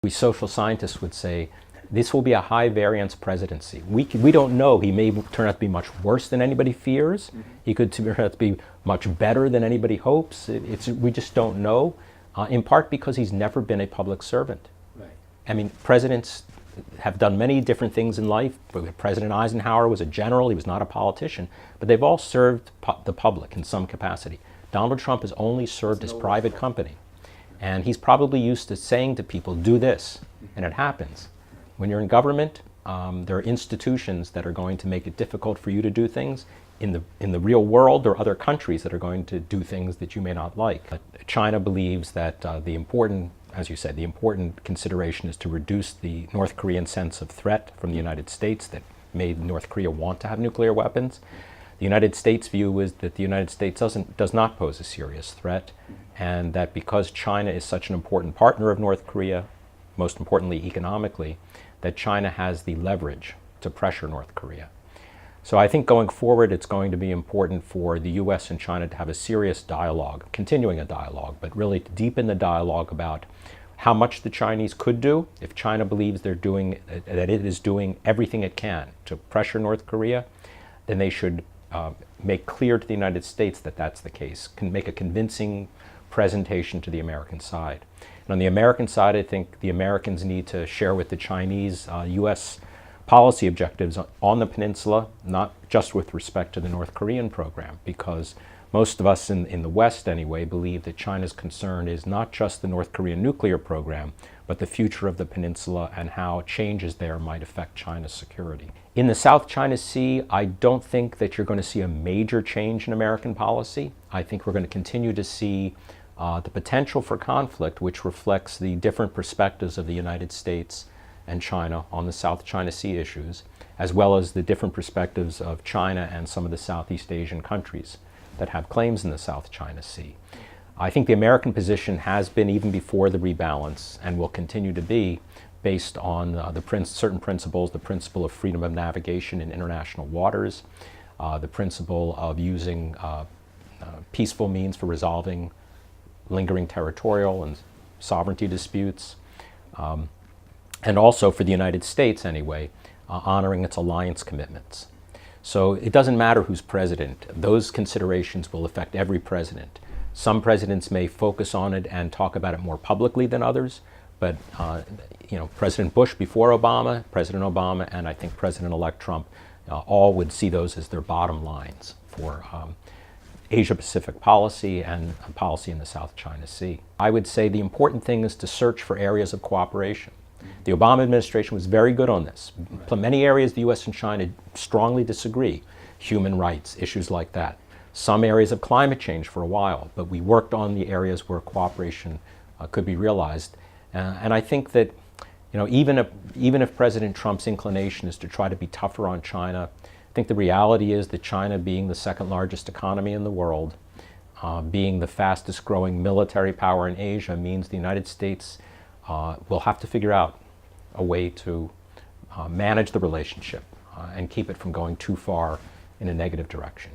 We social scientists would say this will be a high variance presidency. We don't know. He may turn out to be much worse than anybody fears. He could turn out to be much better than anybody hopes. We just don't know, in part because he's never been a public servant. Right. I mean, presidents have done many different things in life. President Eisenhower was a general. He was not a politician. But they've all served the public in some capacity. Donald Trump has only served his private company. And he's probably used to saying to people, do this, and it happens. When you're in government, there are institutions that are going to make it difficult for you to do things in the real world. There are other countries that are going to do things that you may not like. But China believes that the important, as you said, the important consideration is to reduce the North Korean sense of threat from the United States that made North Korea want to have nuclear weapons. The United States' view is that the United States does not pose a serious threat, and that because China is such an important partner of North Korea, most importantly economically, that China has the leverage to pressure North Korea. So I think going forward it's going to be important for the US and China to have a serious dialogue, continuing a dialogue, but really to deepen the dialogue about how much the Chinese could do. If China believes that it is doing everything it can to pressure North Korea, then they should make clear to the United States that that's the case, can make a convincing presentation to the American side. And on the American side, I think the Americans need to share with the Chinese U.S. policy objectives on the peninsula, not just with respect to the North Korean program, because most of us in the West anyway believe that China's concern is not just the North Korean nuclear program, but the future of the peninsula and how changes there might affect China's security. In the South China Sea, I don't think that you're going to see a major change in American policy. I think we're going to continue to see the potential for conflict, which reflects the different perspectives of the United States and China on the South China Sea issues, as well as the different perspectives of China and some of the Southeast Asian countries that have claims in the South China Sea. I think the American position has been, even before the rebalance, and will continue to be, based on certain principles, the principle of freedom of navigation in international waters, the principle of using peaceful means for resolving lingering territorial and sovereignty disputes, and also for the United States anyway, honoring its alliance commitments. So it doesn't matter who's president. Those considerations will affect every president. Some presidents may focus on it and talk about it more publicly than others, but President Bush before Obama, President Obama, and I think President-elect Trump all would see those as their bottom lines for Asia-Pacific policy and policy in the South China Sea. I would say the important thing is to search for areas of cooperation. The Obama administration was very good on this. Many areas the U.S. and China strongly disagree. Human rights, issues like that. Some areas of climate change for a while, but we worked on the areas where cooperation could be realized. And I think that even if President Trump's inclination is to try to be tougher on China, I think the reality is that China, being the second largest economy in the world, being the fastest growing military power in Asia, means the United States will have to figure out a way to manage the relationship and keep it from going too far in a negative direction.